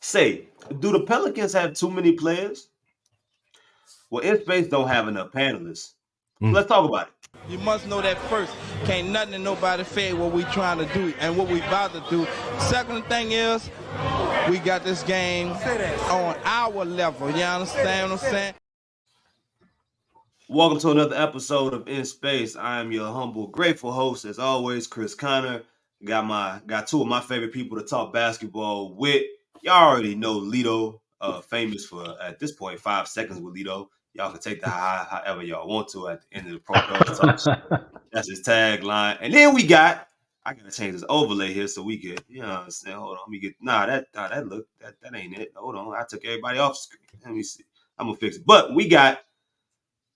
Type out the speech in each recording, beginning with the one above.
Say, do the Pelicans have too many players? Well, in space don't have enough panelists. So let's talk about it. You must know that first. Can't nothing and nobody fade what we trying to do and what we about to do. Second thing is, we got this game on our level. You understand what I'm saying? Welcome to another episode of In Space. I am your humble, grateful host, as always, Chris Connor. Got two of my favorite people to talk basketball with. Y'all already know Lito, famous for at this point 5 seconds with Lito. Y'all can take the high however y'all want to at the end of the Pro Dogs Talk Show. That's his tagline. And then I gotta change this overlay here so we could, you know what I'm saying? Hold on, let me get that ain't it. Hold on, I took everybody off the screen. Let me see. I'm gonna fix it. But we got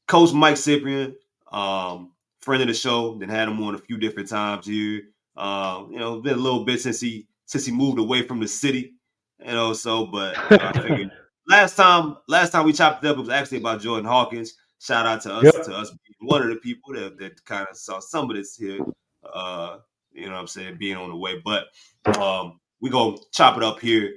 Coach Mike Cyprien, friend of the show, then had him on a few different times here. It's been a little bit since he moved away from the city, but I figured last time we chopped it up, it was actually about Jordan Hawkins. Shout out to us being one of the people that kind of saw some of this here, what I'm saying, being on the way. But we gonna chop it up here,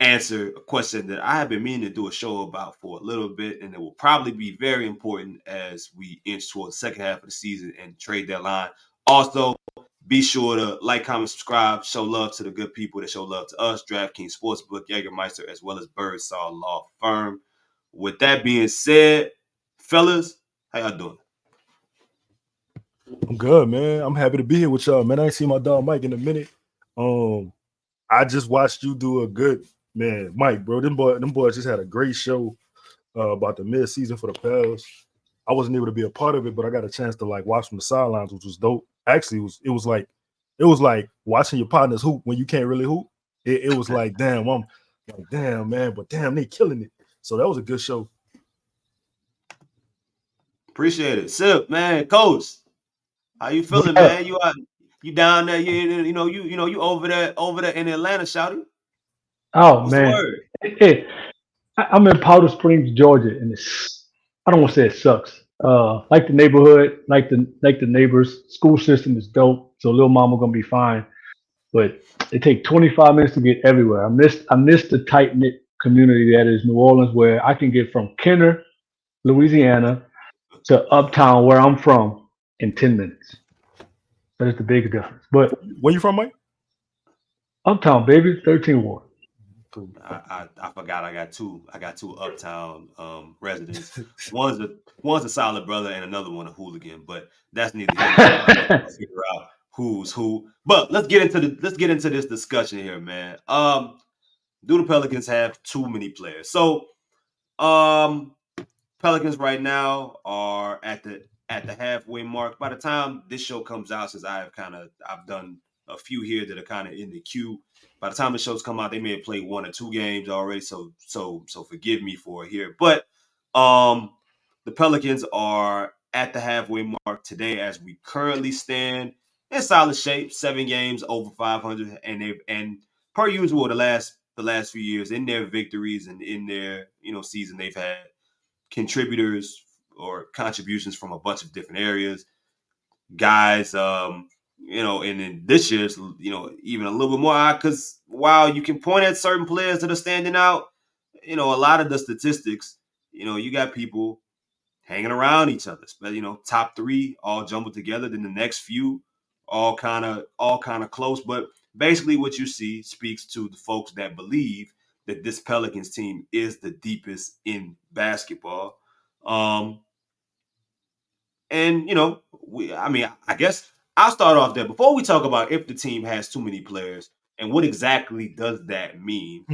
answer a question that I have been meaning to do a show about for a little bit, and it will probably be very important as we inch towards the second half of the season and trade deadline. Also, be sure to like, comment, subscribe, show love to the good people that show love to us, DraftKings Sportsbook, Jägermeister, as well as Birdsall Law Firm. With that being said, fellas, how y'all doing? I'm good, man. I'm happy to be here with y'all, man. I ain't seen my dog Mike in a minute. I just watched you do a good man, Mike, bro. Them boys just had a great show about the mid-season for the Pels. I wasn't able to be a part of it, but I got a chance to like watch from the sidelines, which was dope. Actually, it was like watching your partners hoop when you can't really hoop. It was like, damn, I'm like, damn, man, but damn, they killing it. So that was a good show. Appreciate it. Sip, man, Coach, how you feeling, What man? up? You down there? You over there in Atlanta, shouting. Oh What's the man, word? hey, I'm in Powder Springs, Georgia, and I don't want to say it sucks. Like the neighborhood, like the neighbors, school system is dope. So little mama gonna be fine, but it take 25 minutes to get everywhere. I miss the tight knit community that is New Orleans, where I can get from Kenner, Louisiana, to Uptown, where I'm from, in 10 minutes. That is the big difference. But Where you from, Mike? Uptown, baby, 13 Ward. Cool. I forgot I got two uptown residents. One's a solid brother and another one a hooligan, but that's neither here nor there. I'll figure out who's who. But let's get into this discussion here, man. Do the Pelicans have too many players? So um Pelicans right now are at the halfway mark. By the time this show comes out, since I've done a few here that are kind of in the queue. By the time the shows come out, they may have played one or two games already. So forgive me for here. But um the Pelicans are at the halfway mark today as we currently stand in solid shape, 7 games over 500, and per usual the last few years in their victories and in their season they've had contributors or contributions from a bunch of different areas. Guys, and in this year's, even a little bit more because while you can point at certain players that are standing out, a lot of the statistics, you got people hanging around each other. But top three all jumbled together. Then the next few all kind of close. But basically, what you see speaks to the folks that believe that this Pelicans team is the deepest in basketball. Um, and I guess I'll start off there before we talk about if the team has too many players and what exactly does that mean.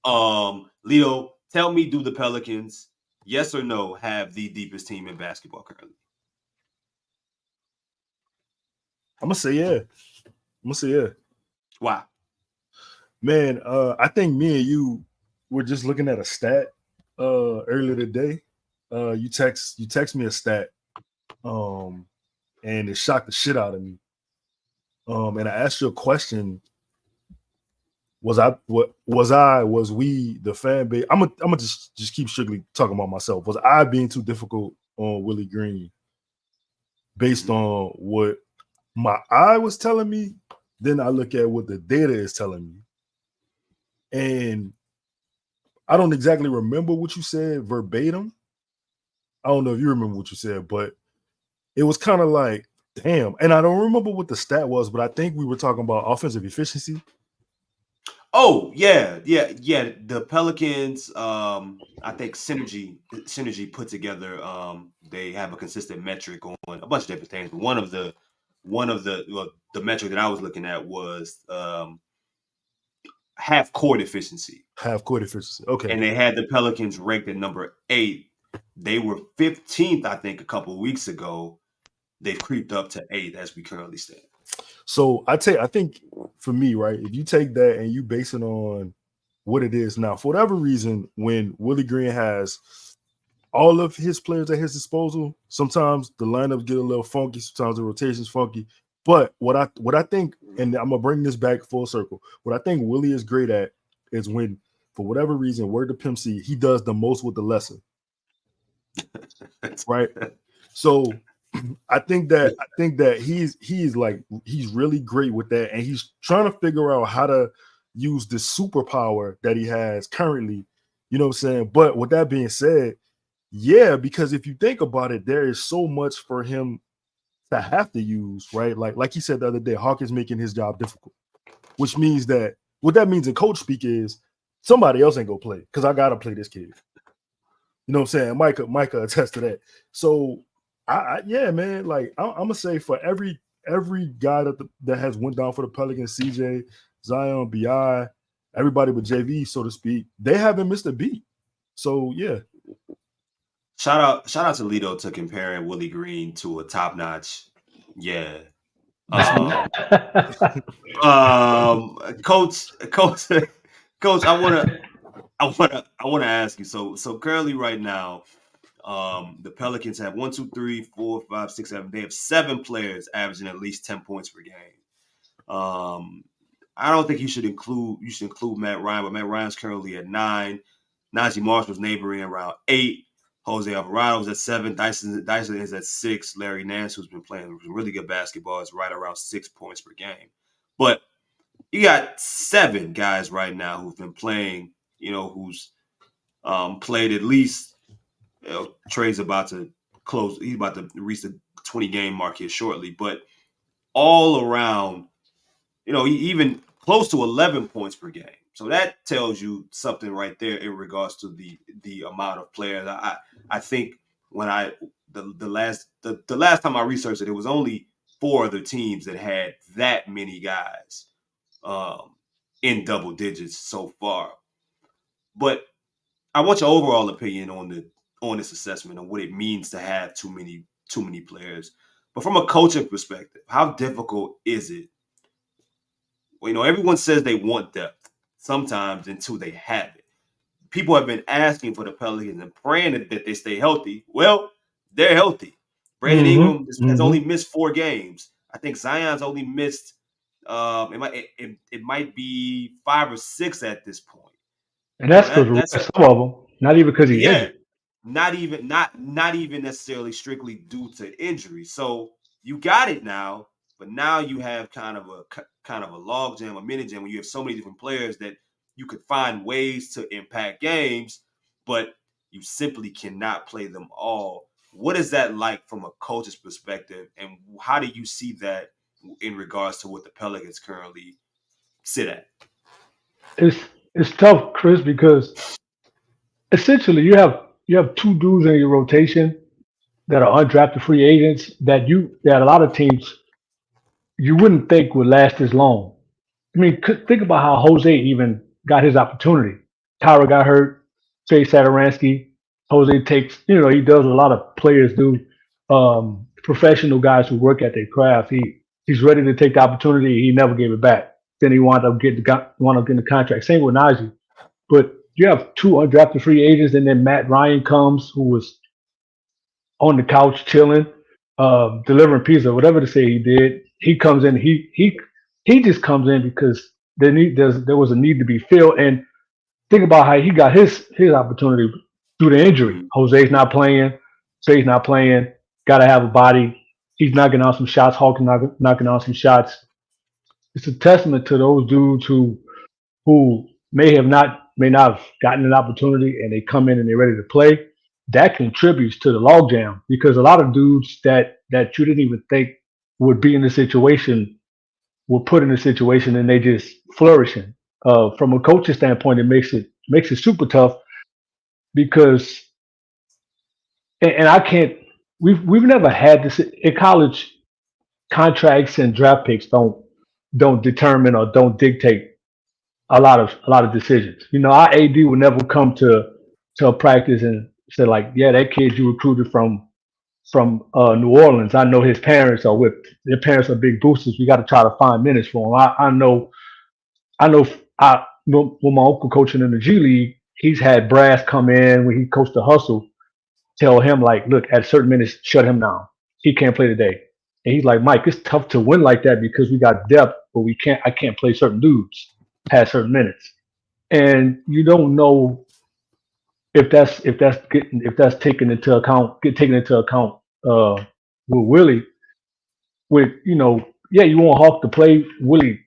I'm Leo, tell me, do the Pelicans, yes or no, have the deepest team in basketball currently? gonna say yeah. I'm gonna say yeah. Why? Man, I think me and you were just looking at a stat earlier today. You text me a stat, um, and it shocked the shit out of me. And I asked you a question: was we the fan base? I'm gonna just keep strictly talking about myself. Was I being too difficult on Willie Green based Mhm. on what my eye was telling me? Then I look at what the data is telling me. And I don't exactly remember what you said verbatim. I don't know if you remember what you said, but it was kind of like, damn. And I don't remember what the stat was, but I think we were talking about offensive efficiency. Oh yeah, yeah, yeah. The Pelicans, I think synergy put together. They have a consistent metric on a bunch of different things. But the metric that I was looking at was half court efficiency, Half court efficiency. Okay. and they had the Pelicans ranked at number 8. They were 15th, I think, a couple of weeks ago. They've creeped up to 8 as we currently stand. So I think for me, right, if you take that and you base it on what it is now, for whatever reason, when Willie Green has all of his players at his disposal, sometimes the lineups get a little funky, sometimes the rotation's funky. But what I think, and I'm gonna bring this back full circle, what I think Willie is great at is when, for whatever reason, word to Pimp C, he does the most with the lesser. Right. So I think that he's really great with that, and he's trying to figure out how to use the superpower that he has currently. You know what I'm saying? But with that being said, yeah, because if you think about it, there is so much for him to have to use, right? Like he said the other day, Hawk is making his job difficult, which means that what that means in coach speak is somebody else ain't gonna play because I gotta play this kid. You know what I'm saying? Micah attest to that. So yeah, man, like I'm gonna say for every guy that has went down for the Pelicans, CJ, Zion, Bi, everybody but JV, so to speak, they haven't missed a beat. So yeah. Shout out to Lito to comparing Willie Green to a top notch. Yeah. Coach, coach, I wanna ask you. So currently right now, the Pelicans have 1, 2, 3, 4, 5, 6, 7. They have 7 players averaging at least 10 points per game. I don't think you should include Matt Ryan, but Matt Ryan's currently at 9. Najee Marshall's neighboring around 8. Jose Alvarado's at 7. Dyson is at 6. Larry Nance, who's been playing really good basketball, is right around 6 points per game. But you got 7 guys right now who've been playing, who's played at least, Trey's about to close. He's about to reach the 20-game mark here shortly. But all around, even close to 11 points per game. So that tells you something right there in regards to the amount of players. I think when the last time I researched it, it was only 4 other teams that had that many guys in double digits so far. But I want your overall opinion on this assessment and what it means to have too many players. But from a coaching perspective, how difficult is it? Well, everyone says they want depth sometimes until they have it. People have been asking for the Pelicans and praying that they stay healthy. Well, they're healthy. Brandon Ingram has only missed 4 games. I think Zion's only missed it might be 5 or 6 at this point. And that's because some of them, not even because he's injured. Not even necessarily strictly due to injury. So you got it now, but now you have kind of a log jam, a mini jam, when you have so many different players that you could find ways to impact games, but you simply cannot play them all. What is that like from a coach's perspective, and how do you see that in regards to what the Pelicans currently sit at? It's tough, Chris, because essentially you have 2 dudes in your rotation that are undrafted free agents that a lot of teams you wouldn't think would last as long. I mean, think about how Jose even got his opportunity. Tyra got hurt, Jay Sadaransky. Jose takes, he does what a lot of players do. Professional guys who work at their craft. He's ready to take the opportunity. He never gave it back. Then he wound up getting the contract. Same with Najee. But you have 2 undrafted free agents, and then Matt Ryan comes, who was on the couch chilling, delivering pizza, whatever to say he did. He comes in. He just comes in because there was a need to be filled. And think about how he got his opportunity through the injury. Jose's not playing. Say's not playing. Got to have a body. He's knocking out some shots. Hawkins knocking out some shots. It's a testament to those dudes who may not have gotten an opportunity and they come in and they're ready to play, that contributes to the logjam because a lot of dudes that you didn't even think would be in the situation were put in a situation and they just flourishing. From a coaching standpoint, it makes it super tough because and I can't. We've never had this in college. Contracts and draft picks don't determine or don't dictate a lot of decisions. You know, our AD would never come to a practice and say like, yeah, that kid you recruited from New Orleans. I know his parents are with their parents are big boosters. We got to try to find minutes for him. I know. When my uncle coaching in the G League, he's had brass come in when he coached the hustle, tell him like, look, at certain minutes, shut him down. He can't play today. And he's like, Mike, it's tough to win like that because we got depth, but I can't play certain dudes past certain minutes. And you don't know if that's taken into account with Willie. With yeah, you want Hawk to play Willie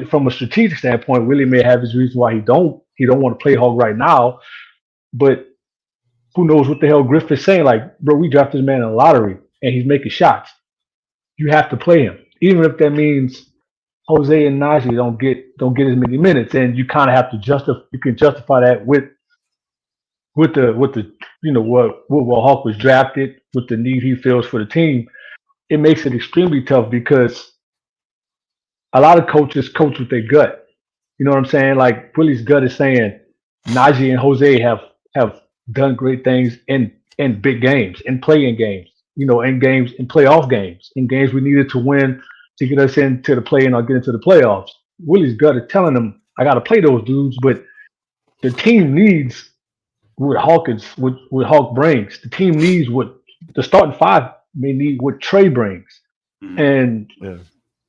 from a strategic standpoint. Willie may have his reasons why he don't want to play Hawk right now, but who knows what the hell Griffith's saying? Like, bro, we drafted this man in a lottery and he's making shots. You have to play him, even if that means Jose and Najee don't get as many minutes, and you kind of have to justify. You can justify that with the what Hawk was drafted, with the need he feels for the team. It makes it extremely tough because a lot of coaches coach with their gut. You know what I'm saying? Like Willie's gut is saying Najee and Jose have done great things in big games, in playing games, in games, in playoff games, in games we needed to win to get us into the play and or get into the playoffs. Willie's gut is telling them I got to play those dudes, but the team needs what Hawk brings. The team needs what the starting five may need what Trey brings, Mhm. and Yeah.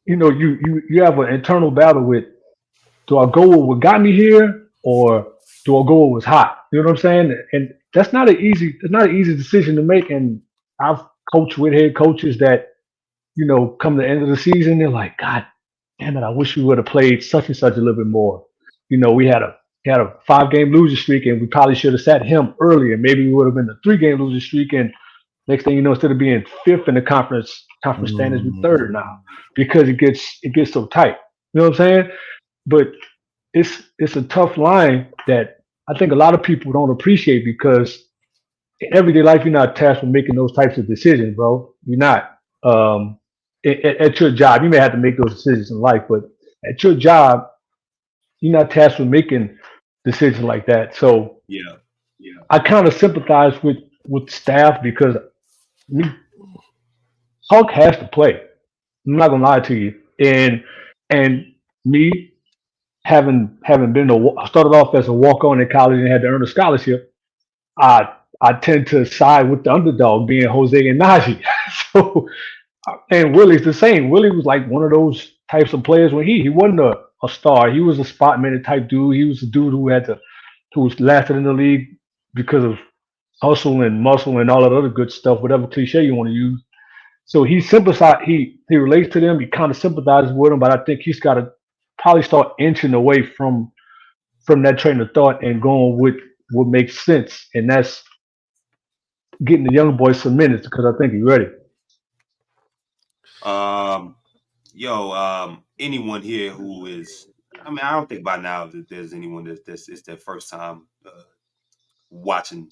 you have an internal battle with do I go with what got me here or do I go with what's hot? You know what I'm saying? And it's not an easy decision to make. And I've coached with head coaches that, come the end of the season, they're like, God damn it, I wish we would have played such and such a little bit more. We had a 5 game losing streak and we probably should have sat him earlier. Maybe we would have been a 3 game losing streak and next thing you know, instead of being fifth in the conference standings, we're third now because it gets so tight. You know what I'm saying? But it's a tough line that I think a lot of people don't appreciate because in everyday life you're not tasked with making those types of decisions, bro. You're not. At your job, you may have to make those decisions in life, but at your job, you're not tasked with making decisions like that. So Yeah. I kind of sympathize with staff because me, Hulk has to play. I'm not gonna lie to you, and me having been I started off as a walk on in college and had to earn a scholarship. I tend to side with the underdog, being Jose and Najee. So and Willie's the same. Willie was like one of those types of players when he wasn't a star. He was a spot minute type dude. He was a dude who was lasted in the league because of hustle and muscle and all that other good stuff, whatever cliche you want to use. So he sympathizes. He relates to them. He kind of sympathizes with them, but I think he's got to probably start inching away from that train of thought and going with what makes sense, and that's getting the young boys some minutes because I think he's ready. Um, anyone here who is, I mean, I don't think by now that there's anyone that's it's their first time watching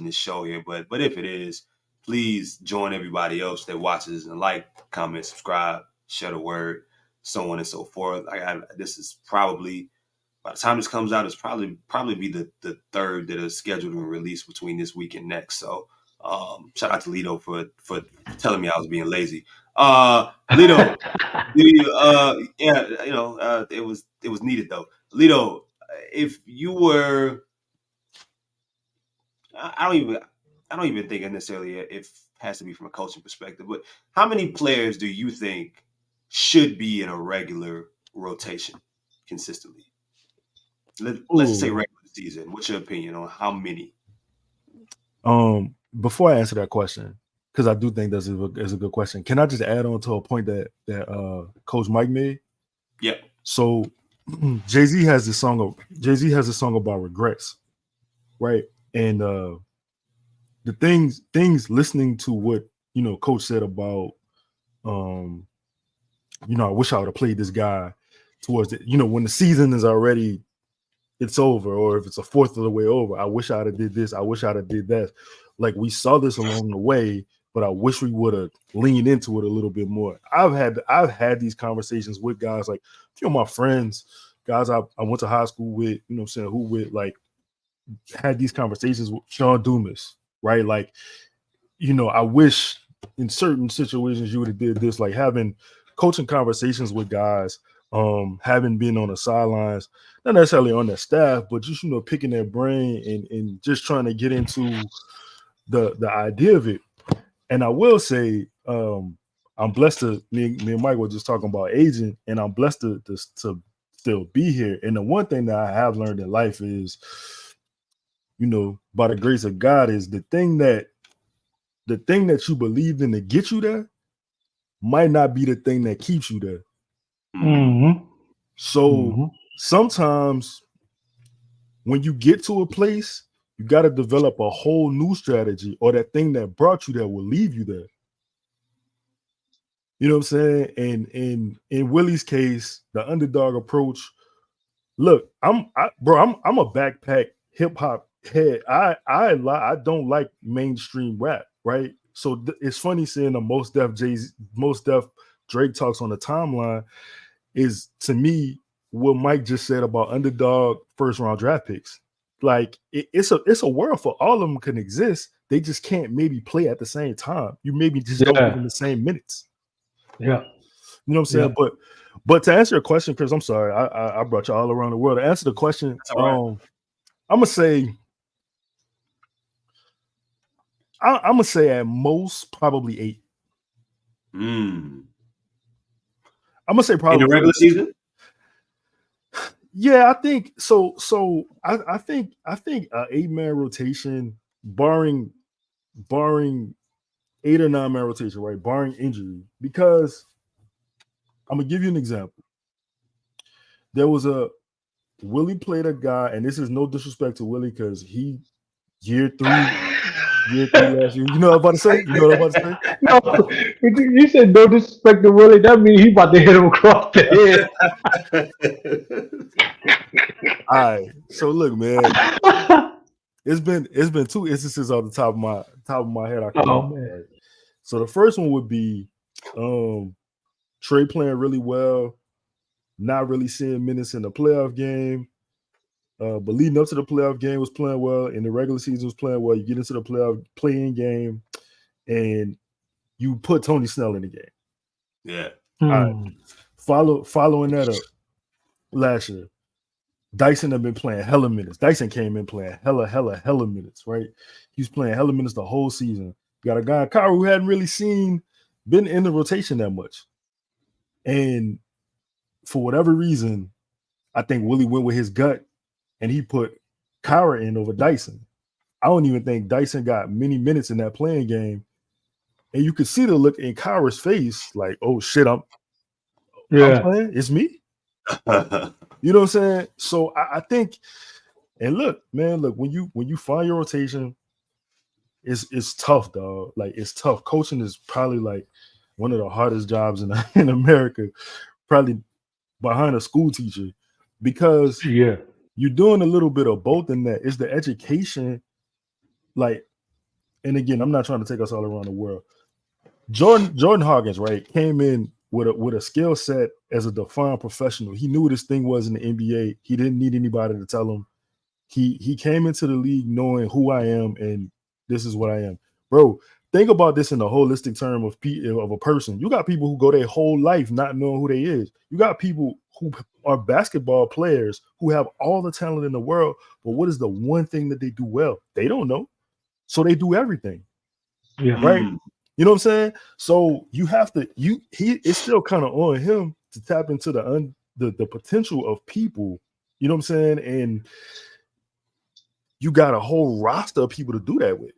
this show here, but if it is, please join everybody else that watches and like, comment, subscribe, share the word, so on and so forth. This is probably by the time this comes out, it's probably be the third that is scheduled and released between this week and next. So shout out to Lito for telling me I was being lazy. Lito, yeah, it was needed though. Lito, if you were, I don't even think it necessarily if it has to be from a coaching perspective, but how many players do you think should be in a regular rotation consistently? Let's just say Ooh. regular season. What's your opinion on how many? Before I answer that question, because I do think is a good question. Can I just add on to a point that Coach Mike made? Yep. So Jay-Z has this song about regrets, right? And the things listening to what Coach said about um I wish I would have played this guy towards when the season is already it's over, or if it's a fourth of the way over, I wish I'd have did this, I wish I'd have did that. Like, we saw this along the way, but I wish we would have leaned into it a little bit more. I've had these conversations with guys, like a few of my friends, guys I went to high school with, you know what I'm saying, who with like had these conversations with Sean Dumas, right? Like, I wish in certain situations you would have did this, like having coaching conversations with guys, having been on the sidelines, not necessarily on their staff, but just picking their brain and just trying to get into the idea of it. And I will say, I'm blessed to me and Mike were just talking about aging, and I'm blessed to still be here. And the one thing that I have learned in life is, by the grace of God, is the thing that you believed in to get you there might not be the thing that keeps you there. Mm-hmm. So sometimes when you get to a place, you got to develop a whole new strategy, or that thing that brought you there will leave you there. You know what I'm saying? And in Willie's case, the underdog approach. Look, I'm a backpack hip hop head. I don't like mainstream rap, right? So it's funny seeing the Most Def Drake talks on the timeline is, to me, what Mike just said about underdog first round draft picks. Like, it's a world for all of them can exist. They just can't maybe play at the same time. You maybe just don't give them the same minutes. Yeah. You know what I'm saying? Yeah. But to answer your question, Chris, I'm sorry, I brought you all around the world. To answer the question, right. I'm gonna say at most probably 8. I'm gonna say probably in the regular season. Yeah, I think so. I think a 8-man rotation, barring 8 or 9-man rotation, right? Barring injury, because I'm gonna give you an example. There was Willie played a guy, and this is no disrespect to Willie, because he year three last year. You know what I'm about to say? No, you said no disrespect to Willie. That means he about to hit him across the head. All right. So look, man. It's been 2 instances off the top of my head. Right? So the first one would be Trey playing really well, not really seeing minutes in the playoff game. But leading up to the playoff game was playing well. In the regular season was playing well. You get into the playoff play-in game, and you put Tony Snell in the game. Yeah. All right. Following that up, last year, Dyson had been playing hella minutes. Dyson came in playing hella minutes, right? He was playing hella minutes the whole season. You got a guy, Kyra, who hadn't really been in the rotation that much. And for whatever reason, I think Willie went with his gut, and he put Kyra in over Dyson. I don't even think Dyson got many minutes in that playing game. And you could see the look in Kyra's face, like, oh shit, I'm playing. It's me. You know what I'm saying? So I think, and look, man, when you find your rotation, it's tough, dog. Like, it's tough. Coaching is probably like one of the hardest jobs in America, probably behind a school teacher, because you're doing a little bit of both in that. It's the education, like, and again, I'm not trying to take us all around the world. Jordan Hawkins, right, came in with a skill set as a defined professional. He knew what his thing was in the NBA. He didn't need anybody to tell him. He came into the league knowing who I am, and this is what I am. Bro, think about this in the holistic term of a person. You got people who go their whole life not knowing who they is. You got people who are basketball players who have all the talent in the world, but what is the one thing that they do well? They don't know. So they do everything. Yeah. Right? You know what I'm saying? So you have to it's still kind of on him to tap into the potential of people. You know what I'm saying? And you got a whole roster of people to do that with.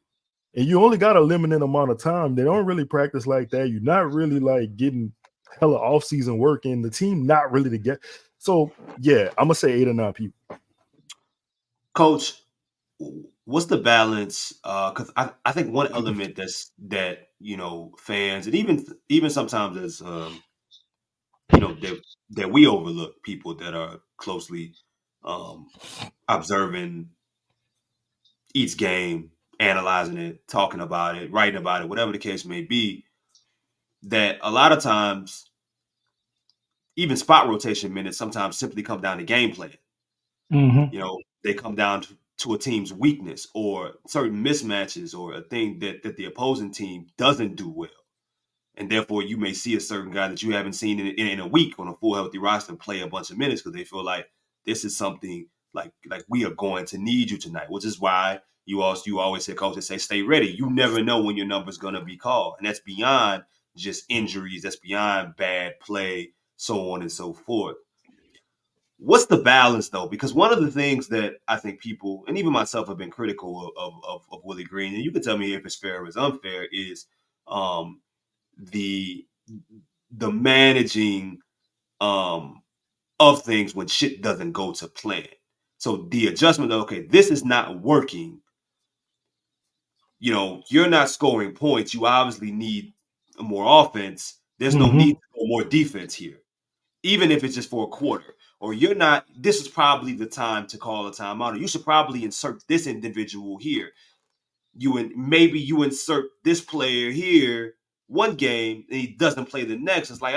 And you only got a limited amount of time. They don't really practice like that. You're not really like getting hella off-season work in. The team not really together. So yeah, I'm gonna say 8 or 9 people. Coach, what's the balance? Because I think one element that fans and even sometimes as that we overlook, people that are closely um, observing each game, analyzing it, talking about it, writing about it, whatever the case may be, that a lot of times even spot rotation minutes sometimes simply come down to game plan. Mm-hmm. They come down to a team's weakness or certain mismatches or a thing that the opposing team doesn't do well. And therefore, you may see a certain guy that you haven't seen in a week on a full healthy roster play a bunch of minutes because they feel like this is something like we are going to need you tonight, which is why you always say, coaches say, stay ready. You never know when your number's going to be called. And that's beyond just injuries. That's beyond bad play, so on and so forth. What's the balance, though? Because one of the things that I think people, and even myself, have been critical of Willie Green, and you can tell me if it's fair or it's unfair, is the managing of things when shit doesn't go to plan. So the adjustment of, okay, this is not working. You're not scoring points. You obviously need more offense. There's no need for more defense here, even if it's just for a quarter. Or you're not, this is probably the time to call a timeout. Or you should probably insert this individual here. Maybe you insert this player here one game and he doesn't play the next. It's like,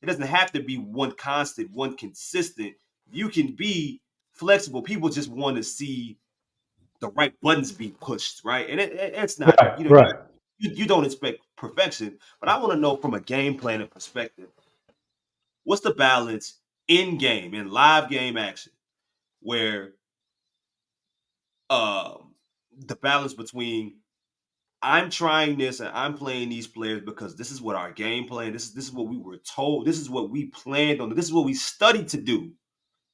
it doesn't have to be one constant, one consistent. You can be flexible. People just want to see the right buttons being pushed, right? And it's not, Right. you don't expect perfection, but I want to know from a game planning perspective, what's the balance in game, in live game action, where the balance between I'm trying this and I'm playing these players because this is what our game plan, this is what we were told, this is what we planned on, this is what we studied to do,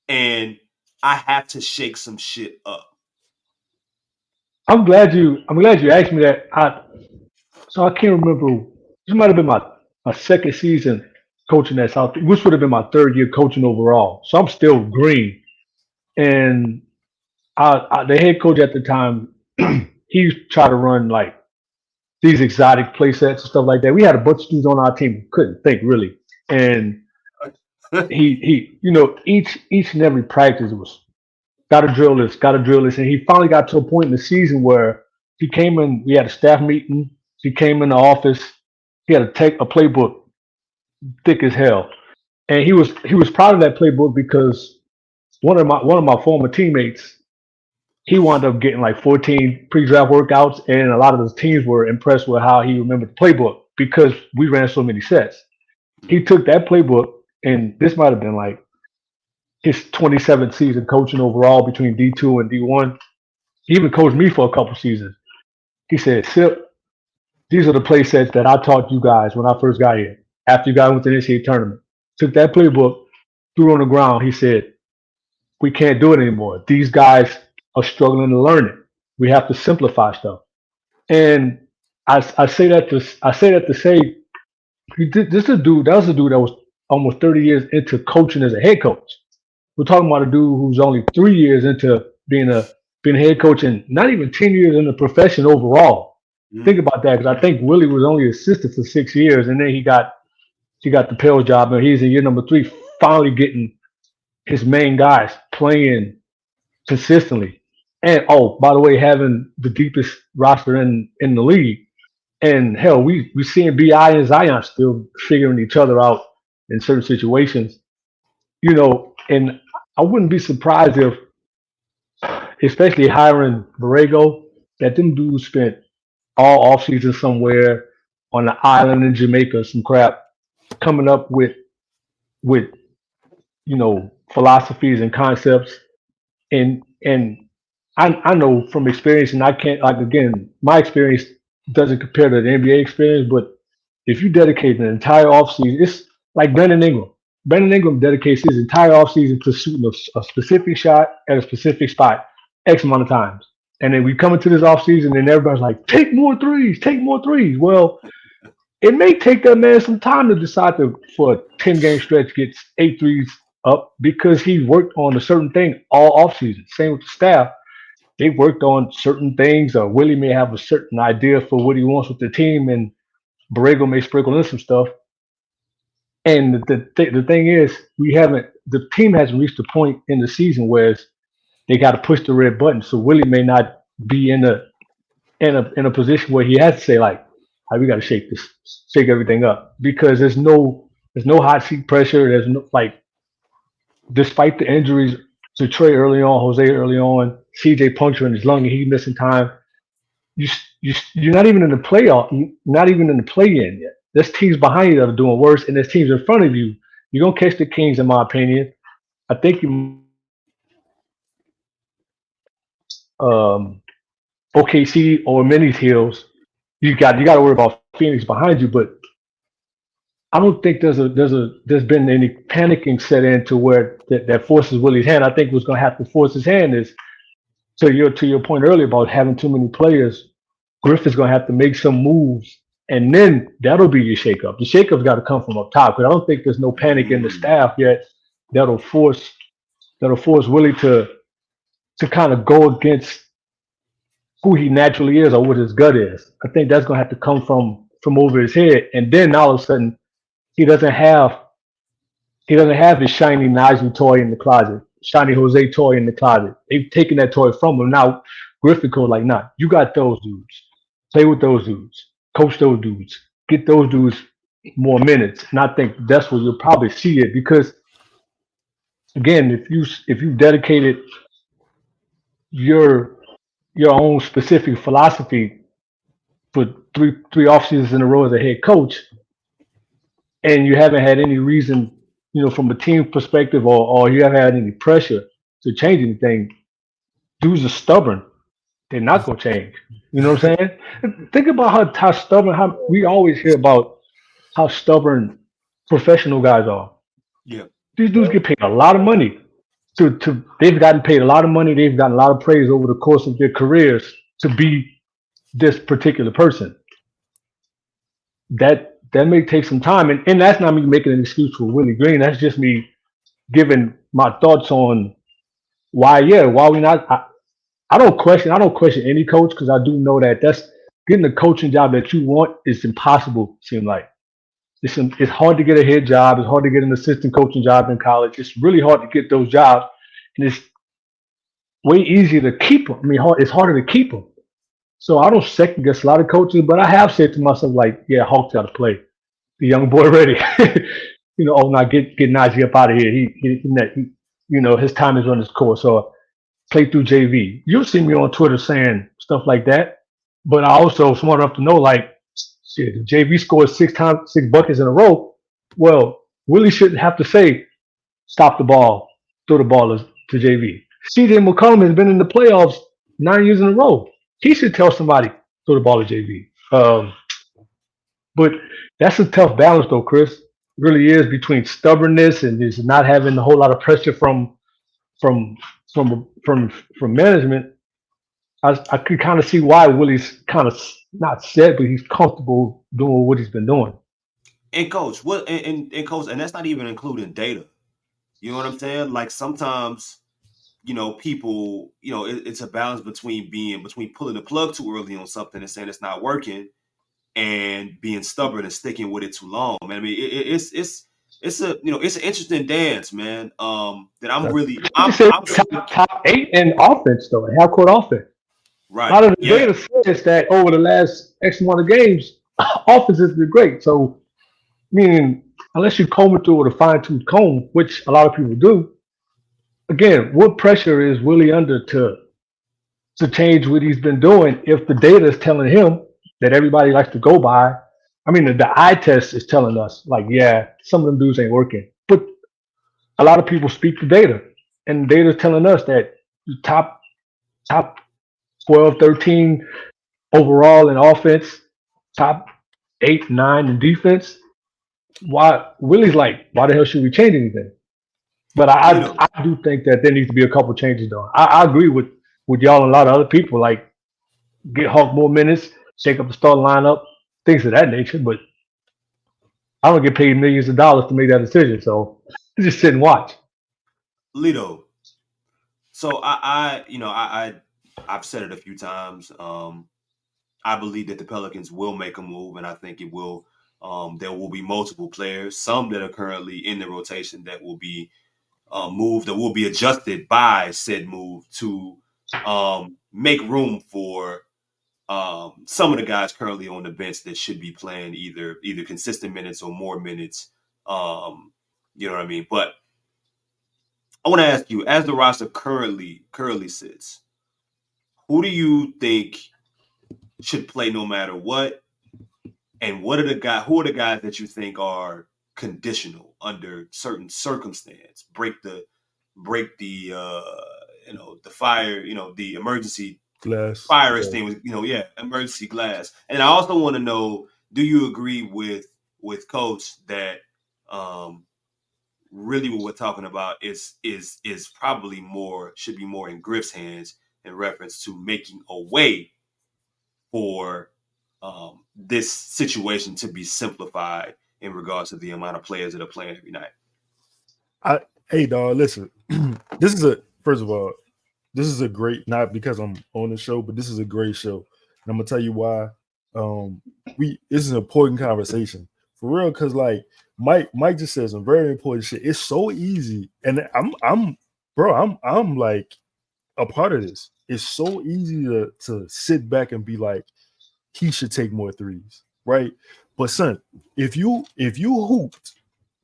and I have to shake some shit up. I'm glad you asked me that. So I can't remember. This might have been my second season coaching at South, which would have been my third year coaching overall. So I'm still green. And the head coach at the time, he tried to run like these exotic play sets and stuff like that. We had a bunch of dudes on our team who couldn't think really. And each and every practice was gotta drill this, gotta drill this. And he finally got to a point in the season where he came in, we had a staff meeting, he came in the office, he had to take a playbook thick as hell. And he was proud of that playbook because one of my former teammates, he wound up getting like 14 pre-draft workouts, and a lot of the teams were impressed with how he remembered the playbook because we ran so many sets. He took that playbook, and this might have been like his 27th season coaching overall between D2 and D1. He even coached me for a couple seasons. He said, Sip, these are the play sets that I taught you guys when I first got here. After you got into the NCAA tournament, took that playbook, threw it on the ground. He said, we can't do it anymore. These guys are struggling to learn it. We have to simplify stuff. And I say that to say this is a dude. That was a dude that was almost 30 years into coaching as a head coach. We're talking about a dude who's only 3 years into being a head coach and not even 10 years in the profession overall. Think about that, because I think Willie was only assistant for 6 years, and then he got the Pell job, and he's in year number 3, finally getting his main guys playing consistently. And oh, by the way, having the deepest roster in the league. And hell, we seeing Bi and Zion still figuring each other out in certain situations. And I wouldn't be surprised if, especially hiring Borrego, that them dudes spent all offseason somewhere on an island in Jamaica, some crap, coming up with philosophies and concepts. And I know from experience, and I can't, like, again, my experience doesn't compare to the NBA experience, but if you dedicate an entire offseason, it's like Brandon Ingram. Brandon Ingram dedicates his entire offseason to shooting a specific shot at a specific spot X amount of times. And then we come into this offseason and everybody's like, take more threes, take more threes. Well, it may take that man some time to decide for a 10-game stretch gets 8 threes up because he worked on a certain thing all offseason. Same with the staff. They worked on certain things. Willie may have a certain idea for what he wants with the team, and Borrego may sprinkle in some stuff. And the thing is, the team hasn't reached a point in the season where they got to push the red button. So Willie may not be in a position where he has to say like, "Hey, we got to shake everything up," because there's no hot seat pressure. There's no like, despite the injuries to Trey early on, Jose early on, CJ puncturing his lung and he missing time. You're not even in the playoff. You're not even in the play-in yet. There's teams behind you that are doing worse, and there's teams in front of you. You're gonna catch the Kings, in my opinion. I think OKC or Minnie's heels. You got to worry about Phoenix behind you, but I don't think there's been any panicking set in to where that forces Willie's hand. I think what's going to have to force his hand is to your point earlier about having too many players. Griffin's going to have to make some moves, and then that'll be your shakeup. The shakeup's got to come from up top, because I don't think there's no panic in the staff yet that'll force Willie to kind of go against who he naturally is or what his gut is. I think that's going to have to come from over his head, and then all of a sudden he doesn't have his shiny Najee toy in the closet, shiny Jose toy in the closet. They've taken that toy from him. Now Griffin code like, nah, you got those dudes. Play with those dudes. Coach those dudes. Get those dudes more minutes. And I think that's where you'll probably see it, because again, if you dedicated your own specific philosophy for three off seasons in a row as a head coach, and you haven't had any reason, from a team perspective, or you haven't had any pressure to change anything, dudes are stubborn. They're not gonna change. You know what I'm saying? Think about how stubborn. How we always hear about how stubborn professional guys are. Yeah. These dudes get paid a lot of money. They've gotten paid a lot of money. They've gotten a lot of praise over the course of their careers to be this particular person. That may take some time, and that's not me making an excuse for Willie Green. That's just me giving my thoughts on why we not. I don't question any coach, because I do know that that's getting the coaching job that you want is impossible. It seems like it's hard to get a head job. It's hard to get an assistant coaching job in college. It's really hard to get those jobs, and it's way easier to keep them. I mean, it's harder to keep them. So I don't second guess a lot of coaches, but I have said to myself like, yeah, Hawk's got to play. The young boy ready. Oh, now get Najee up out of here. His time is run its course. So play through JV. You'll see me on Twitter saying stuff like that, but I also smart enough to know like, shit, if JV scores 6 buckets in a row, well, Willie shouldn't have to say stop the ball, throw the ball to JV. CJ McCollum has been in the playoffs 9 years in a row. He should tell somebody throw the ball to JV. But that's a tough balance, though, Chris. It really is, between stubbornness and just not having a whole lot of pressure from management. I could kind of see why Willie's kind of not set, but he's comfortable doing what he's been doing. And coach, coach, and that's not even including data. You know what I'm saying? Like sometimes, people, it's a balance between pulling the plug too early on something and saying it's not working, and being stubborn and sticking with it too long. Man, I mean, it's an interesting dance, man. That I'm top 8 in offense though, in half court offense. Right. A lot of the data says that over the last X amount of games, offense has been great. So, meaning, unless you comb it through with a fine tooth comb, which a lot of people do, again, what pressure is Willie under to change what he's been doing if the data is telling him that everybody likes to go by? I mean, the eye test is telling us, like, yeah, some of them dudes ain't working. But a lot of people speak the data, and the data is telling us that the top 12, 13 overall in offense, top 8, 9 in defense. Why Willie's like, why the hell should we change anything? But I do think that there needs to be a couple changes though. I agree with y'all and a lot of other people, like get Hawk more minutes, shake up the starting lineup, things of that nature. But I don't get paid millions of dollars to make that decision, so just sit and watch. Lito. So I've said it a few times. I believe that the Pelicans will make a move, and I think it will. There will be multiple players, some that are currently in the rotation that will be moved or will be adjusted by said move to make room for some of the guys currently on the bench that should be playing either consistent minutes or more minutes. You know what I mean? But I want to ask you, as the roster currently sits, who do you think should play no matter what? And what are the guys? Who are the guys that you think are conditional under certain circumstance? Break the the fire, the emergency Glass. fire Yeah. extinguisher, emergency glass. And I also want to know, do you agree with Coach that really what we're talking about is probably should be more in Griff's hands in reference to making a way for this situation to be simplified in regards to the amount of players that are playing every night. Hey dog, listen. This is first of all, this is a great, not because I'm on the show, but this is a great show. And I'm gonna tell you why. This is an important conversation. For real, because like Mike just said some very important shit. It's so easy. And I'm like a part of this. It's so easy to sit back and be like, he should take more threes, right? But son, if you hooped,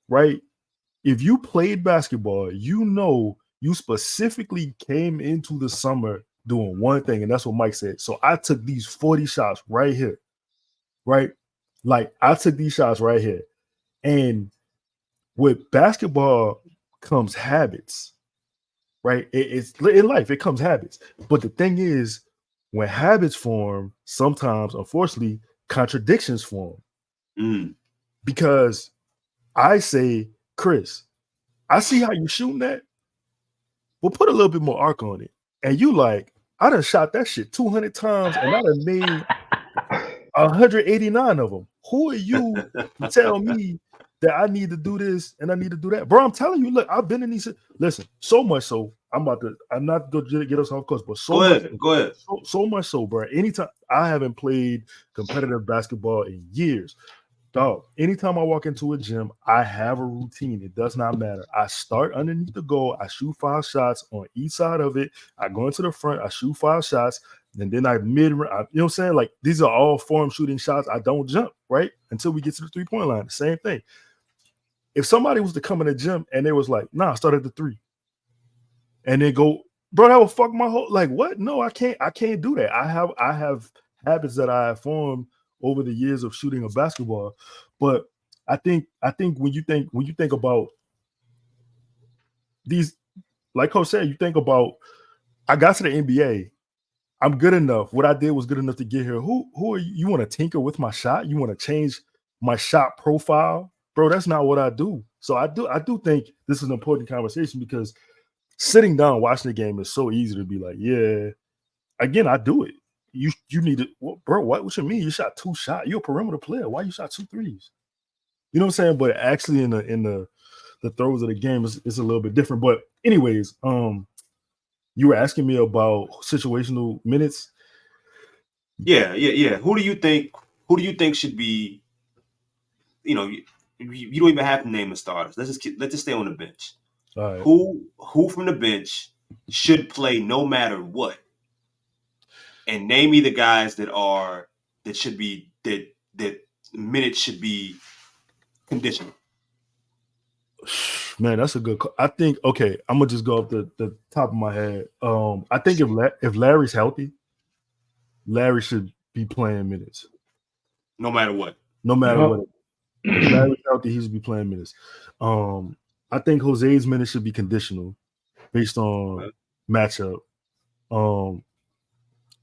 right? If you played basketball, you specifically came into the summer doing one thing, and that's what Mike said. So I took these 40 shots right here, right? Like I took these shots right here. And with basketball comes habits, right? It's in life, it comes habits. But the thing is, when habits form, sometimes, unfortunately, contradictions form. Mm. Because I say, Chris, I see how you shooting that. We'll put a little bit more arc on it. And you like, I done shot that shit 200 times and I done made 189 of them. Who are you to tell me that I need to do this and I need to do that? Bro, I'm telling you, look, I've been in these. Listen, so much so, I'm not going to get us off course, but Go ahead. So much so, bro. Anytime I haven't played competitive basketball in years. Dog, anytime I walk into a gym, I have a routine. It does not matter. I start underneath the goal. I shoot 5 shots on each side of it. I go into the front. I shoot 5 shots. And then you know what I'm saying? Like, these are all form shooting shots. I don't jump, right? Until we get to the 3-point line. The same thing. If somebody was to come in the gym and they was like, nah, start at the 3. And then go, bro, that would fuck my whole, like, what? No, I can't do that. I have habits that I have formed over the years of shooting a basketball. But I think when you think about these, like Coach said, you think about, I got to the NBA. I'm good enough. What I did was good enough to get here. Who are you? You want to tinker with my shot? You want to change my shot profile? Bro, that's not what I do. So I do think this is an important conversation, because sitting down watching the game is so easy to be like, yeah, again, I do it. You need to, bro. What you mean? You shot 2 shots. You're a perimeter player. Why you shot 2 threes? You know what I'm saying? But actually, in the throws of the game, it's a little bit different. But anyways, you were asking me about situational minutes. Yeah. Who do you think should be? You don't even have to name the starters. Let's just stay on the bench. All right. Who from the bench should play no matter what? And name me the guys that should be that minutes should be conditional. Man, that's a good call. I think, okay, I'm gonna just go off the top of my head. I think if Larry's healthy, Larry should be playing minutes. No matter what. No matter what. If Larry's healthy, he should be playing minutes. I think Jose's minutes should be conditional based on matchup.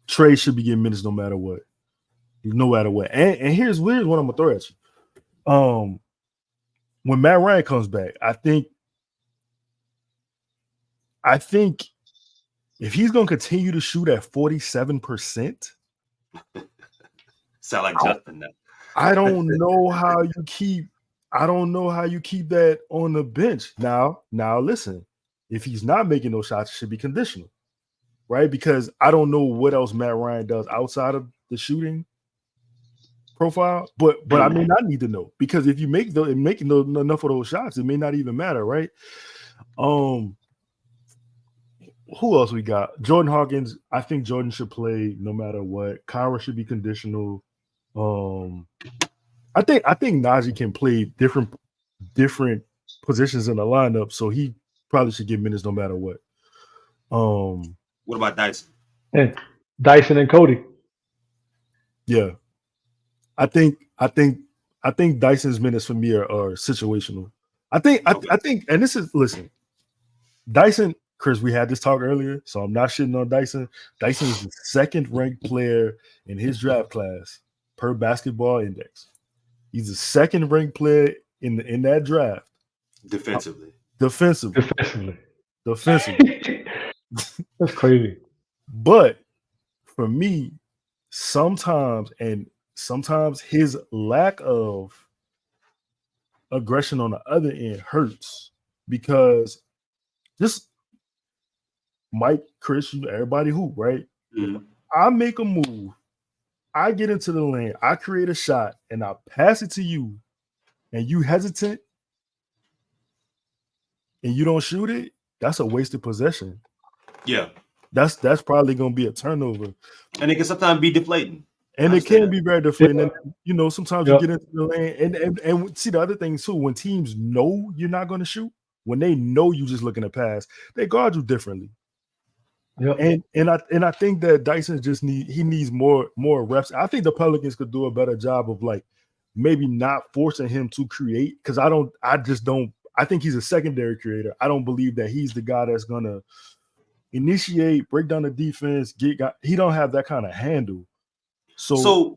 Trey should be getting minutes no matter what. No matter what. And here's what I'm gonna throw at you. When Matt Ryan comes back, I think if he's gonna continue to shoot at 47%, sound like Justin now. I don't know how you keep that on the bench. Now listen, If he's not making those shots, it should be conditional, right? Because I don't know what else Matt Ryan does outside of the shooting profile, but I mean, I need to know, because if you making enough of those shots, it may not even matter, right? Who else we got? Jordan Hawkins. I think Jordan should play no matter what. Kyra should be conditional. I think Najee can play different positions in the lineup, so he probably should get minutes no matter what. What about Dyson? And Dyson and Cody. Yeah, I think Dyson's minutes for me are situational. I think, and this is, listen, Dyson, Chris, we had this talk earlier, so I'm not shitting on Dyson. Dyson is the second ranked player in his draft class per Basketball Index. He's the second ranked player in that draft. Defensively. That's crazy. But for me, sometimes his lack of aggression on the other end hurts, because just Mike, Chris, everybody hoop, right? Mm-hmm. I make a move, I get into the lane, I create a shot, and I pass it to you, and you hesitant, and you don't shoot it, that's a wasted possession. Yeah. That's probably going to be a turnover. And it can sometimes be deflating. And it can be very deflating. Yeah. And, sometimes you get into the lane. And see, the other thing, too, when teams know you're not going to shoot, when they know you just looking to pass, they guard you differently. Yep. And I think that Dyson needs more reps. I think the Pelicans could do a better job of, like, maybe not forcing him to create, because I think he's a secondary creator. I don't believe that he's the guy that's gonna initiate, break down the defense, he don't have that kind of handle. So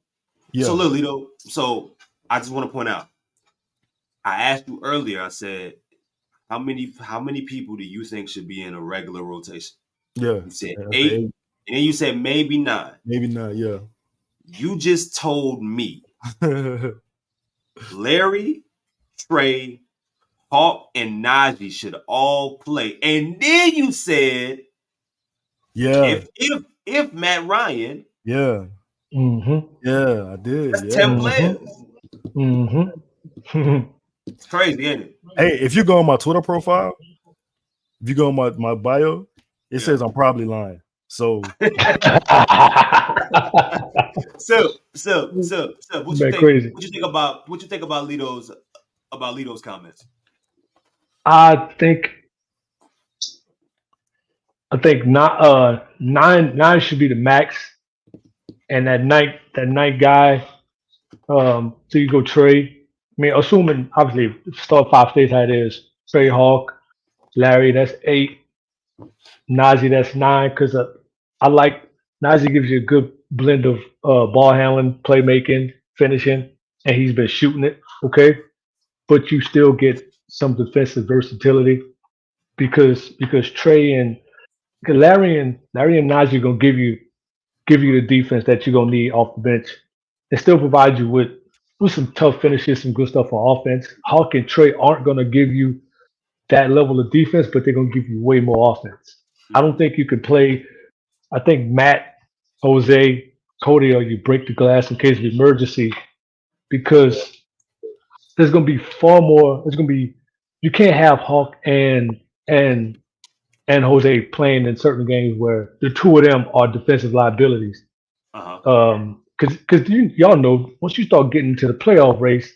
look, Lito, so I just want to point out, I asked you earlier, I said, how many people do you think should be in a regular rotation? Yeah. You said 8, and then you said maybe 9. Maybe 9, yeah. You just told me Larry, Trey, Hawk, and Najee should all play. And then you said, if Matt Ryan, yeah, I did. That's 10 players. It's crazy, ain't it? Hey, if you go on my Twitter profile, if you go on my bio, it says I'm probably lying. So, what you think about Lito's comments? I think nine should be the max, and that ninth guy. So you go Trey. I mean, assuming obviously start 5 stays how it is. Trey, Hawk, Larry, that's 8. Najee, that's 9. Because I like Najee, gives you a good blend of ball handling, playmaking, finishing, and he's been shooting it. Okay, but you still get some defensive versatility because Trey and Larry and Najee are gonna give you the defense that you're gonna need off the bench, and still provide you with some tough finishes, some good stuff on offense. Hawk and Trey aren't gonna give you that level of defense, but they're gonna give you way more offense. I don't think you could play. I think Matt, Jose, Cody, or you break the glass in case of emergency, because there's gonna be far more. There's gonna be, you can't have Hawk and Jose playing in certain games where the two of them are defensive liabilities. Because y'all know, once you start getting into the playoff race,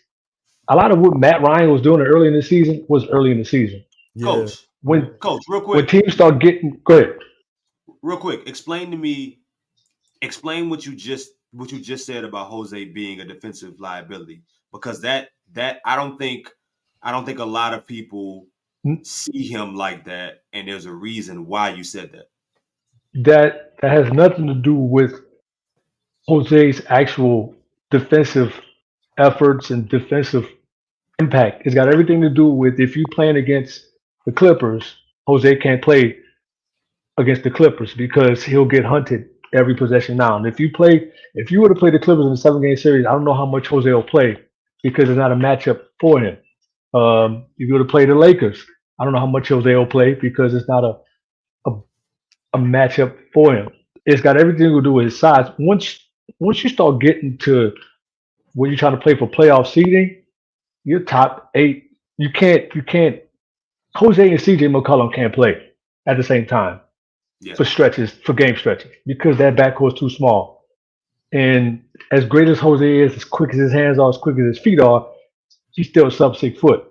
a lot of what Matt Ryan was doing early in the season was early in the season. Yeah. Coach, real quick. When teams start getting, go ahead. Real quick, explain what you just said about Jose being a defensive liability, because that I don't think a lot of people see him like that, and there's a reason why you said that. That has nothing to do with Jose's actual defensive efforts and defensive impact. It's got everything to do with, if you're playing against the Clippers, Jose can't play against the Clippers because he'll get hunted every possession now. And if you were to play the Clippers in a 7-game series, I don't know how much Jose will play because it's not a matchup for him. If you were to play the Lakers, I don't know how much Jose will play because it's not a, a matchup for him. It's got everything to do with his size. Once you start getting to when you're trying to play for playoff seeding, you're top 8. You can't. Jose and CJ McCollum can't play at the same time Yeah, for game stretches because that backcourt's too small. And as great as Jose is, as quick as his hands are, as quick as his feet are, he's still sub 6 foot.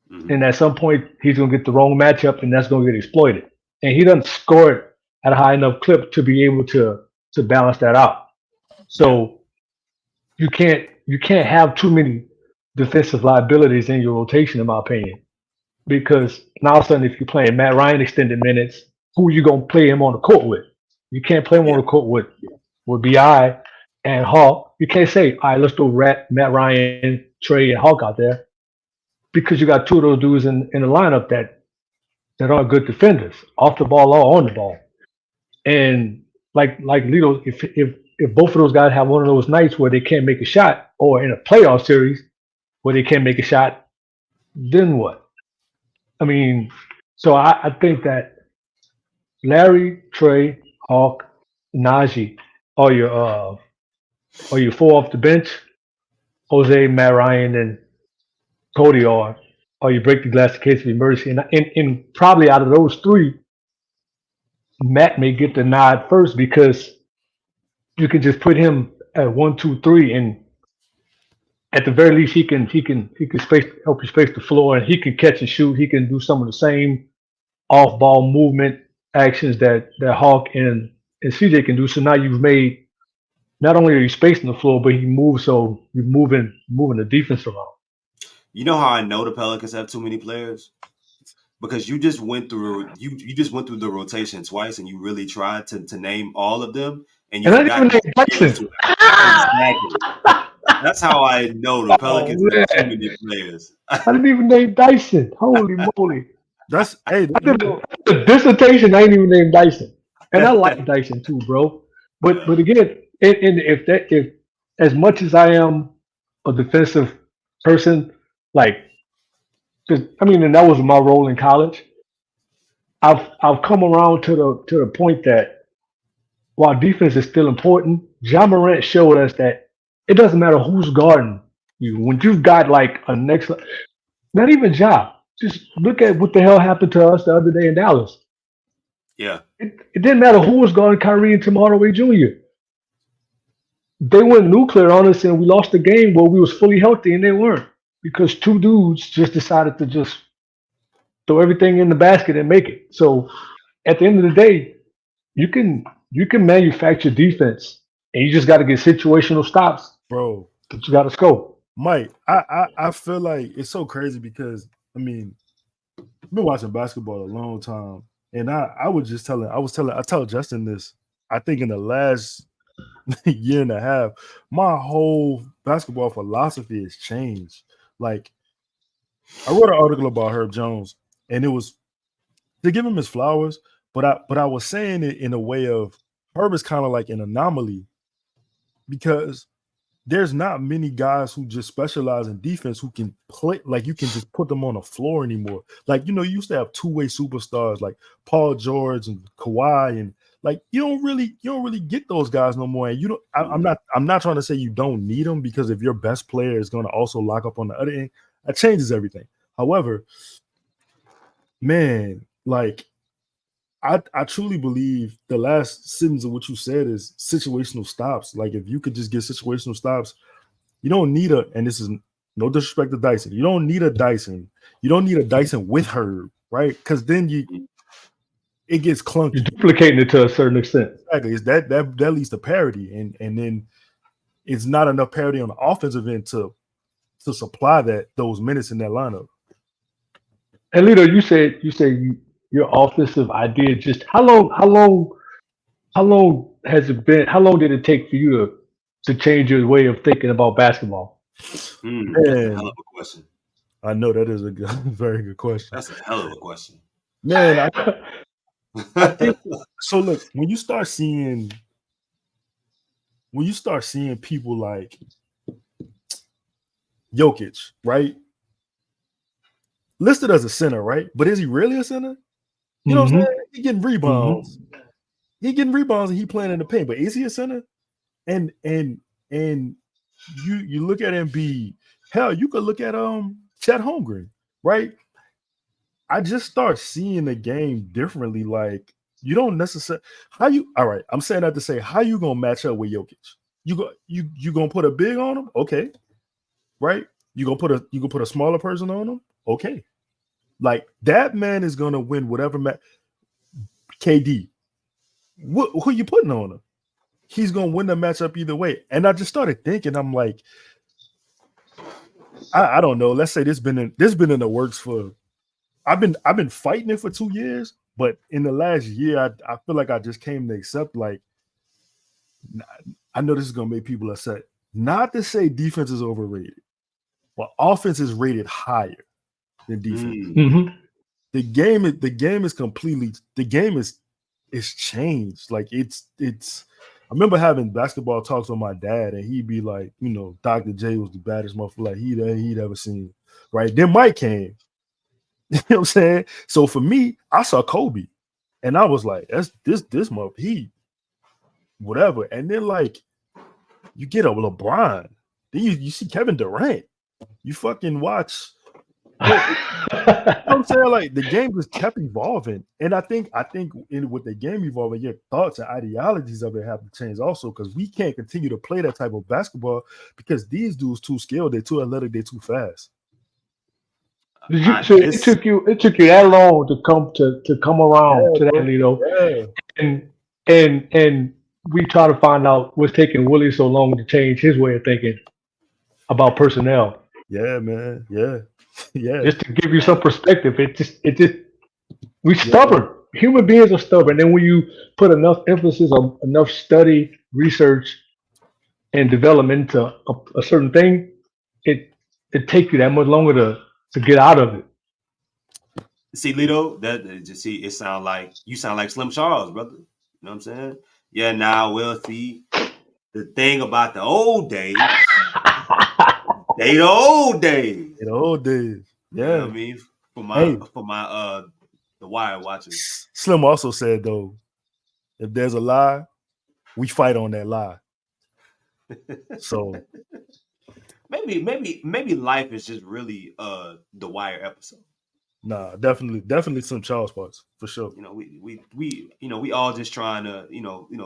hmm, And at some point, he's going to get the wrong matchup, and that's going to get exploited. And he doesn't score it at a high enough clip to be able to balance that out. yeah, So you can't have too many defensive liabilities in your rotation, in my opinion. Because now all of a sudden, if you're playing Matt Ryan extended minutes, who are you gonna play him on the court with? You can't play him on yeah, the court with Bi and Hawk. You can't say, all right, let's throw Matt Ryan, Trey, and Hawk out there because you got two of those dudes in the lineup that are good defenders, off the ball or on the ball. And like Lito, if both of those guys have one of those nights where they can't make a shot, or in a playoff series where they can't make a shot, then what? I mean, so I think that Larry, Trey, Hawk, Najee are your four off the bench. Jose, Matt Ryan, and Cody are you break the glass in case of emergency. And probably out of those three, Matt may get the nod first because you can just put him at 1, 2, 3, and at the very least he can help you space the floor, and he can catch and shoot. He can do some of the same off ball movement actions that Hawk and CJ can do. So now you've made not only are you spacing the floor, but he moves so you're moving the defense around. You know how I know the Pelicans have too many players? Because you just went through the rotation twice and you really tried to name all of them and you And I didn't forgot even to name give it Dyson. to exactly. That's how I know the Oh Pelicans have too man, many players. I didn't even name Dyson. Holy moly! That's hey, I you did know, a dissertation. I ain't even named Dyson, and I like Dyson too, bro. But again, and if as much as I am a defensive person, like 'cause, I mean, and that was my role in college. I've come around to the point that while defense is still important, John Morant showed us that it doesn't matter who's guarding you. When you've got like a next, not even Ja, just look at what the hell happened to us the other day in Dallas. Yeah, It didn't matter who was guarding Kyrie and Tim Hardaway Jr. They went nuclear on us, and we lost the game where we was fully healthy, and they weren't because two dudes just decided to just throw everything in the basket and make it. So at the end of the day, you can you can manufacture defense, and you just got to get situational stops bro, that you got to score. Mike, I feel like it's so crazy because I mean, I've been watching basketball a long time, and I tell Justin this. I think in the last year and a half, my whole basketball philosophy has changed. Like I wrote an article about Herb Jones, and it was to give him his flowers, but I was saying it in a way of Herb is kind of like an anomaly because there's not many guys who just specialize in defense who can play like you can just put them on the floor anymore. Like you used to have two-way superstars like Paul George and Kawhi, and like you don't really get those guys no more. And you don't. I'm not trying to say you don't need them because if your best player is going to also lock up on the other end, that changes everything. However, man, like I truly believe the last sentence of what you said is situational stops. Like if you could just get situational stops, you don't need and this is no disrespect to Dyson. You don't need a Dyson. You don't need a Dyson with her, right? Because then it gets You're clunky. duplicating it to a certain extent. Exactly. It's that leads to parity, and then it's not enough parity on the offensive end to supply those minutes in that lineup. And Lito, your offensive idea just how long has it been? How long did it take for you to change your way of thinking about basketball? That's a hell Man, of a question. I know that is a good, very good question. That's a hell of a question. Man, I think so. Look, when you start seeing people like Jokic, right? listed as a center, right? But is he really a center? You know what I'm Mm-hmm. saying? He getting rebounds. He getting rebounds and he playing in the paint. But is he a center? And you look at Embiid. Hell, you could look at Chet Holmgren, right? I just start seeing the game differently. Like you don't necessarily how you all right. I'm saying that to say how you gonna match up with Jokic. You gonna put a big on him? Okay, right? You gonna put a smaller person on him? Okay. Like that man is gonna win whatever KD. Who you putting on him? He's gonna win the matchup either way. And I just started thinking, I'm like, I don't know. Let's say this been in the works for I've been fighting it for 2 years, but in the last year, I feel like I just came to accept like I know this is gonna make people upset. Not to say defense is overrated, but offense is rated higher than defense. Mm-hmm. The game is completely it's changed. Like it's I remember having basketball talks with my dad, and he'd be like, Dr. J was the baddest motherfucker like he'd ever seen. Right. Then Mike came. You know what I'm saying? So for me, I saw Kobe, and I was like, that's this month he whatever. And then like you get a LeBron, then you see Kevin Durant. You fucking watch. You know what I'm saying? Like the game just kept evolving, and I think with the game evolving, your thoughts and ideologies of it have to change also because we can't continue to play that type of basketball because these dudes too skilled, they're too athletic, they're too fast. So it took you that long to come around Yeah, to that, bro. Lito, Yeah, and we try to find out what's taking Willie so long to change his way of thinking about personnel. yeah, man. Yeah, yeah, Just to give you some perspective, it just we yeah. stubborn. Human beings are stubborn. And when you put enough emphasis on enough study, research, and development into a certain thing, it takes you that much longer to get out of it. See, Lito, just see, you sound like Slim Charles, brother. You know what I'm saying? Yeah, now we'll see. The thing about the old days, they the old days. In the old days. You know Yeah. what I mean? Hey, For my the Wire watchers. Slim also said though, if there's a lie, we fight on that lie. So maybe life is just really the Wire episode. nah, definitely some Charles parts for sure. You know, we all just trying to,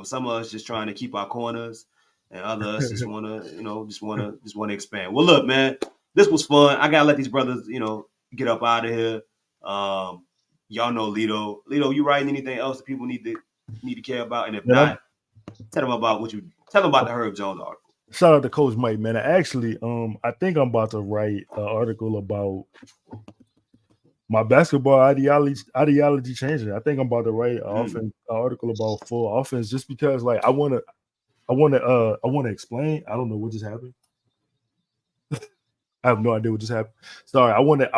some of us just trying to keep our corners, and others just wanna, just wanna expand. Well, look, man, this was fun. I gotta let these brothers, get up out of here. Y'all know Lito. Lito, you writing anything else that people need to care about? And if Man, not, tell them about the Herb Jones article. shout out to Coach Mike, man. Actually, I think I'm about to write an article about my basketball ideology changing. I think I'm about to write an article about full offense just because like I wanna explain. I don't know what just happened. I have no idea what just happened. Sorry, I wanna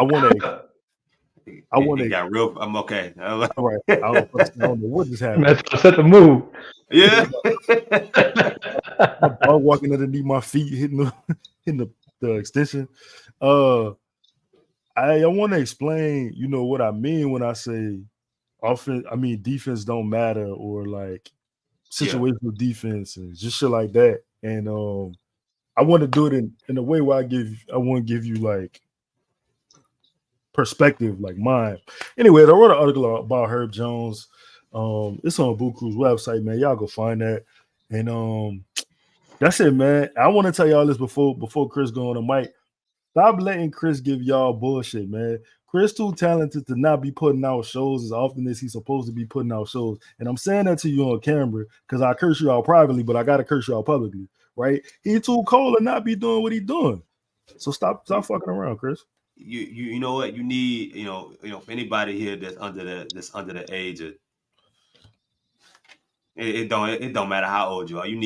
It got real. I'm okay. all right. I don't know what just happened. That's to set the mood. Yeah. My dog walking underneath my feet, hitting the extension. I want to explain, what I mean when I say offense. I mean defense don't matter or like situational defense and just shit like that. And I want to do it in a way where I want to give you like perspective like mine. Anyway, I wrote an article about Herb Jones. It's on Boo Crew's website, man. Y'all go find that. And that's it, man. I want to tell y'all this before Chris go on the mic. Stop letting Chris give y'all bullshit, man. Chris too talented to not be putting out shows as often as he's supposed to be putting out shows. And I'm saying that to you on camera because I curse you out privately, but I gotta curse you out publicly, right? He too cold to not be doing what he doing. So stop fucking around, Chris. You know what you need, for anybody here that's under the age of it don't matter how old you are. You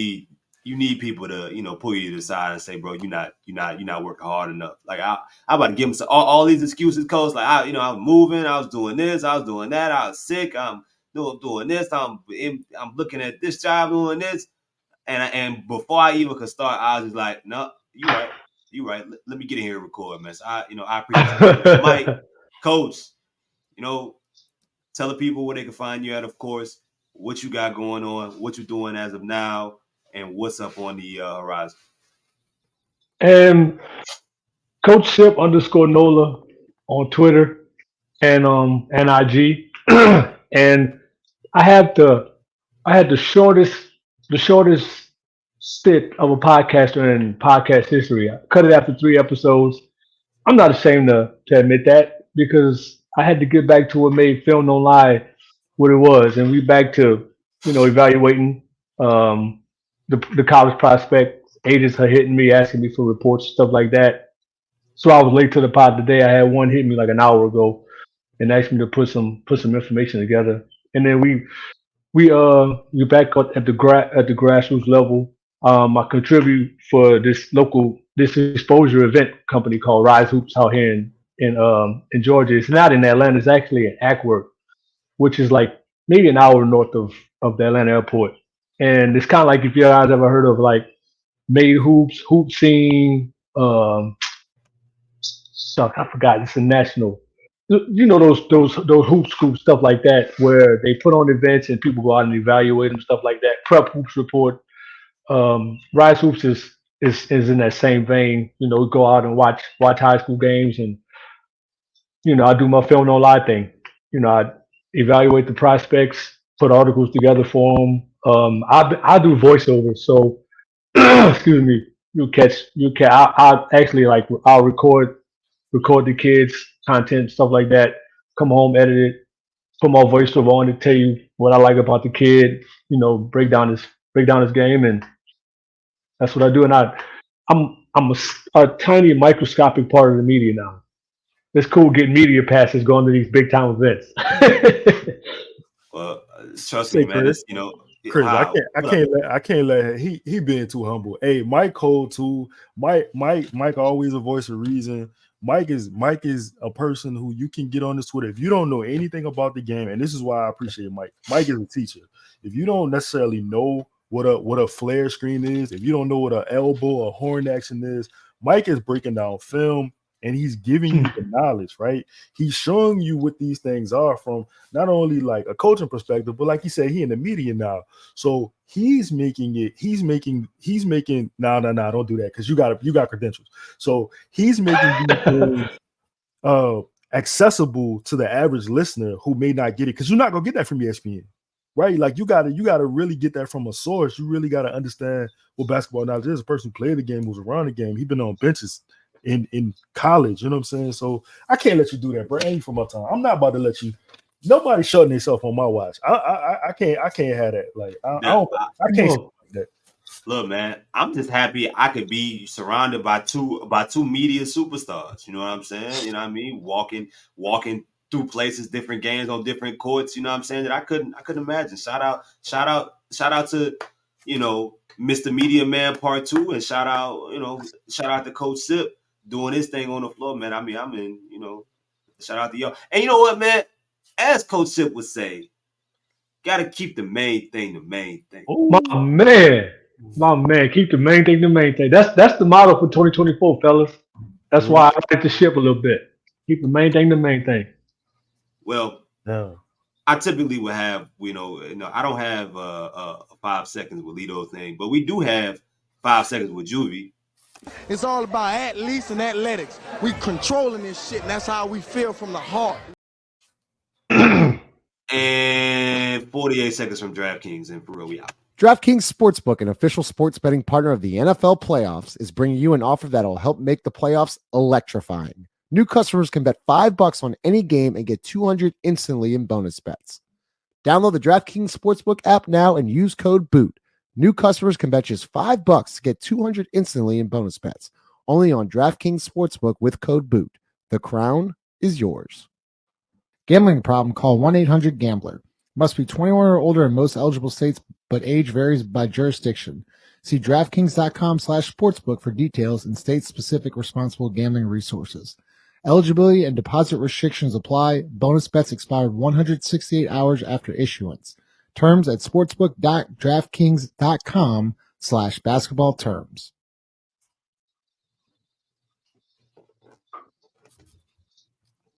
need people to pull you to the side and say, bro, you're not working hard enough. Like I'm about to give him all these excuses, coach. Like I was moving, I was doing this, I was doing that, I was sick, I'm doing this, I'm looking at this job doing this, and before I even could start, I was just like, no, you right. Let me get in here and record, man. So I appreciate you. Mike, Coach, tell the people where they can find you at, of course, what you got going on, what you're doing as of now, and what's up on the horizon. And Coach Sip _ Nola on Twitter and IG. And I had the shortest stint of a podcaster in podcast history. I cut it after 3 episodes. I'm not ashamed to admit that because I had to get back to what made Film Don't Lie what it was, and we back to evaluating the college prospects. Agents are hitting me, asking me for reports, stuff like that. So I was late to the pod today. I had one hit me like an hour ago and asked me to put some information together, and then we back up at the grassroots level. I contribute for this exposure event company called Rise Hoops out here in Georgia. It's not in Atlanta. It's actually in Ackworth, which is like maybe an hour north of the Atlanta airport. And it's kind of like if you guys ever heard of like Made Hoops, Hoop Scene, stuff. I forgot. It's a national. Those hoop scoop stuff like that, where they put on events and people go out and evaluate them, stuff like that. Prep Hoops Report. Rise Hoops is in that same vein. Go out and watch high school games, and I do my Film No Lie thing. I evaluate the prospects, put articles together for them. I do voiceovers, so excuse me. I actually I'll record the kids content, stuff like that. Come home, edit it, put my voiceover on to tell you what I like about the kid. Break down his game, and that's what I do. And I'm a tiny microscopic part of the media now. It's cool getting media passes going to these big time events. Well, trust me, man. Chris. Chris, I can't let he being too humble. Hey, Mike Cole too. Mike always a voice of reason. Mike is a person who you can get on this Twitter if you don't know anything about the game, and this is why I appreciate Mike. Mike is a teacher. If you don't necessarily know what a flare screen is, if you don't know what an elbow or horn action is, Mike is breaking down film and he's giving you the knowledge, right? He's showing you what these things are from not only like a coaching perspective, but like he said, he in the media now. So he's making no, don't do that because you got credentials. So he's making these things accessible to the average listener who may not get it, because you're not gonna get that from ESPN. Right, like you gotta really get that from a source. You really gotta understand what basketball knowledge is. A person who played the game, who's around the game, he's been on benches in college. You know what I'm saying? So I can't let you do that, bro. Ain't for my time. I'm not about to let you. Nobody shutting themselves on my watch. I can't have that. Like I can't like that. Look, man, I'm just happy I could be surrounded by two media superstars. You know what I'm saying? You know what I mean? Walking through places, different games on different courts, you know what I'm saying, that I couldn't imagine. Shout out to, Mr. Media Man Part 2, and shout out to Coach Sip doing his thing on the floor, man. I mean, I'm in, shout out to y'all. And you know what, man? As Coach Sip would say, gotta keep the main thing the main thing. Oh, my man, keep the main thing the main thing. That's the motto for 2024, fellas. That's why I like the ship a little bit. Keep the main thing the main thing. Well, no. I typically would have, I don't have 5 seconds with Lito thing, but we do have 5 seconds with Juvie. It's all about athletes and athletics. We controlling this shit, and that's how we feel from the heart. And 48 seconds from DraftKings, and for real, we out. DraftKings Sportsbook, an official sports betting partner of the NFL playoffs, is bringing you an offer that'll help make the playoffs electrifying. New customers can bet $5 on any game and get $200 instantly in bonus bets. Download the DraftKings Sportsbook app now and use code BOOT. New customers can bet just $5 to get $200 instantly in bonus bets. Only on DraftKings Sportsbook with code BOOT. The crown is yours. Gambling problem? Call 1-800-GAMBLER. Must be 21 or older in most eligible states, but age varies by jurisdiction. See DraftKings.com/sportsbook for details and state-specific responsible gambling resources. Eligibility and deposit restrictions apply. Bonus bets expired 168 hours after issuance. Terms at sportsbook.draftkings.com/basketball terms.